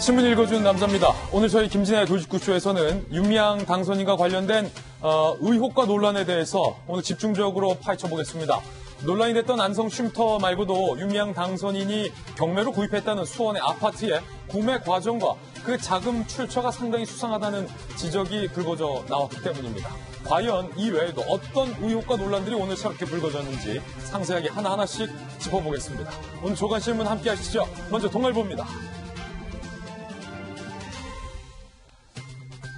신문 읽어주는 남자입니다. 오늘 저희 김진애의 돌직구쇼에서는 윤미향 당선인과 관련된 의혹과 논란에 대해서 오늘 집중적으로 파헤쳐보겠습니다. 논란이 됐던 안성 쉼터 말고도 윤미향 당선인이 경매로 구입했다는 수원의 아파트의 구매 과정과 그 자금 출처가 상당히 수상하다는 지적이 불거져 나왔기 때문입니다. 과연 이 외에도 어떤 의혹과 논란들이 오늘 새롭게 불거졌는지 상세하게 하나하나씩 짚어보겠습니다. 오늘 조간신문 함께 하시죠. 먼저 동아일보입니다.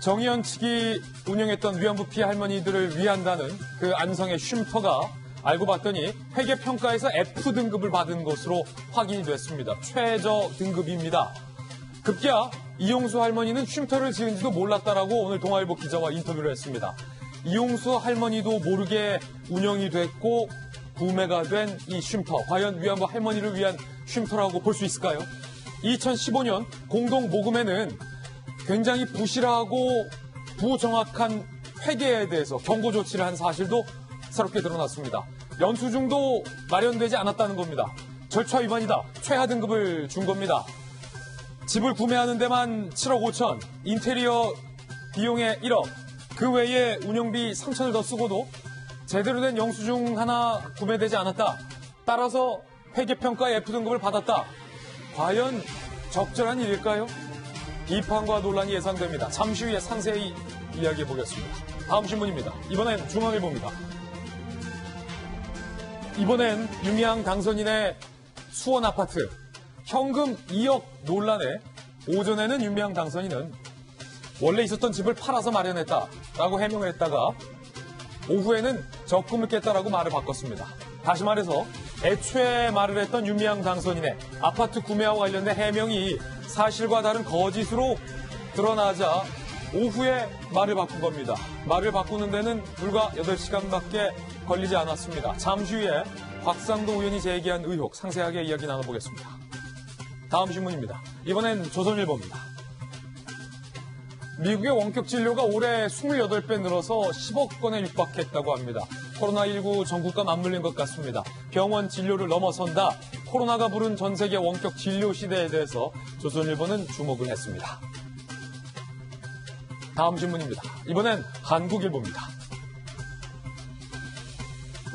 정의연 측이 운영했던 위안부 피해 할머니들을 위한다는 그 안성의 쉼터가 알고 봤더니 회계평가에서 F등급을 받은 것으로 확인이 됐습니다. 최저 등급입니다. 급기야 이용수 할머니는 쉼터를 지은지도 몰랐다라고 오늘 동아일보 기자와 인터뷰를 했습니다. 이용수 할머니도 모르게 운영이 됐고 구매가 된 이 쉼터, 과연 위안부 할머니를 위한 쉼터라고 볼 수 있을까요? 2015년 공동 모금에는 굉장히 부실하고 부정확한 회계에 대해서 경고 조치를 한 사실도 새롭게 드러났습니다. 영수증도 마련되지 않았다는 겁니다. 절차 위반이다. 최하 등급을 준 겁니다. 집을 구매하는 데만 7억 5천, 인테리어 비용에 1억, 그 외에 운영비 3천을 더 쓰고도 제대로 된 영수증 하나 구매되지 않았다. 따라서 회계평가의 F등급을 받았다. 과연 적절한 일일까요? 비판과 논란이 예상됩니다. 잠시 후에 상세히 이야기해 보겠습니다. 다음 신문입니다. 이번엔 중앙일보입니다. 이번엔 윤미향 당선인의 수원 아파트 현금 2억 논란에 오전에는 윤미향 당선인은 원래 있었던 집을 팔아서 마련했다라고 해명을 했다가 오후에는 적금을 깼다라고 말을 바꿨습니다. 다시 말해서 애초에 말을 했던 윤미향 당선인의 아파트 구매와 관련된 해명이 사실과 다른 거짓으로 드러나자 오후에 말을 바꾼 겁니다. 말을 바꾸는 데는 불과 8시간밖에 걸리지 않았습니다. 잠시 후에 곽상도 의원이 제기한 의혹 상세하게 이야기 나눠보겠습니다. 다음 신문입니다. 이번엔 조선일보입니다. 미국의 원격 진료가 올해 28배 늘어서 10억 건에 육박했다고 합니다. 코로나19 전국과 맞물린 것 같습니다. 병원 진료를 넘어선다. 코로나가 부른 전 세계 원격 진료 시대에 대해서 조선일보는 주목을 했습니다. 다음 신문입니다. 이번엔 한국일보입니다.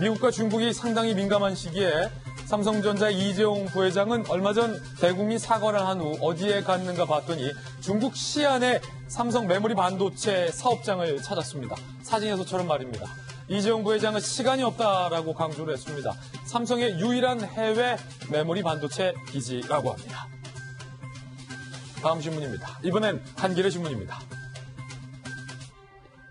미국과 중국이 상당히 민감한 시기에 삼성전자의 이재용 부회장은 얼마 전 대국민 사과를 한 후 어디에 갔는가 봤더니 중국 시안의 삼성 메모리 반도체 사업장을 찾았습니다. 사진에서처럼 말입니다. 이재용 부회장은 시간이 없다라고 강조를 했습니다. 삼성의 유일한 해외 메모리 반도체 기지라고 합니다. 다음 신문입니다. 이번엔 한겨레 신문입니다.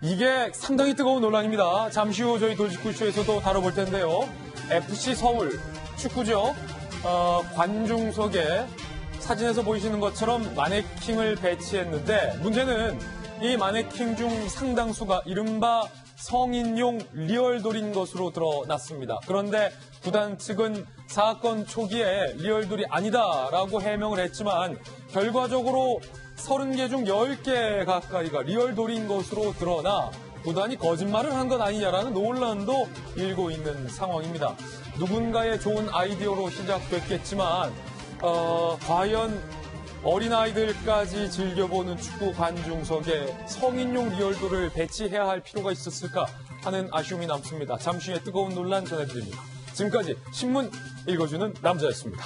이게 상당히 뜨거운 논란입니다. 잠시 후 저희 돌직구쇼에서도 다뤄볼 텐데요. FC 서울 축구죠. 관중석에 사진에서 보이시는 것처럼 마네킹을 배치했는데 문제는 이 마네킹 중 상당수가 이른바 성인용 리얼돌인 것으로 드러났습니다. 그런데 구단 측은 사건 초기에 리얼돌이 아니다라고 해명을 했지만 결과적으로 30개 중 10개 가까이가 리얼돌인 것으로 드러나 구단이 거짓말을 한 것 아니냐라는 논란도 일고 있는 상황입니다. 누군가의 좋은 아이디어로 시작됐겠지만 과연 어린아이들까지 즐겨보는 축구 관중석에 성인용 리얼돌을 배치해야 할 필요가 있었을까 하는 아쉬움이 남습니다. 잠시 후에 뜨거운 논란 전해드립니다. 지금까지 신문 읽어주는 남자였습니다.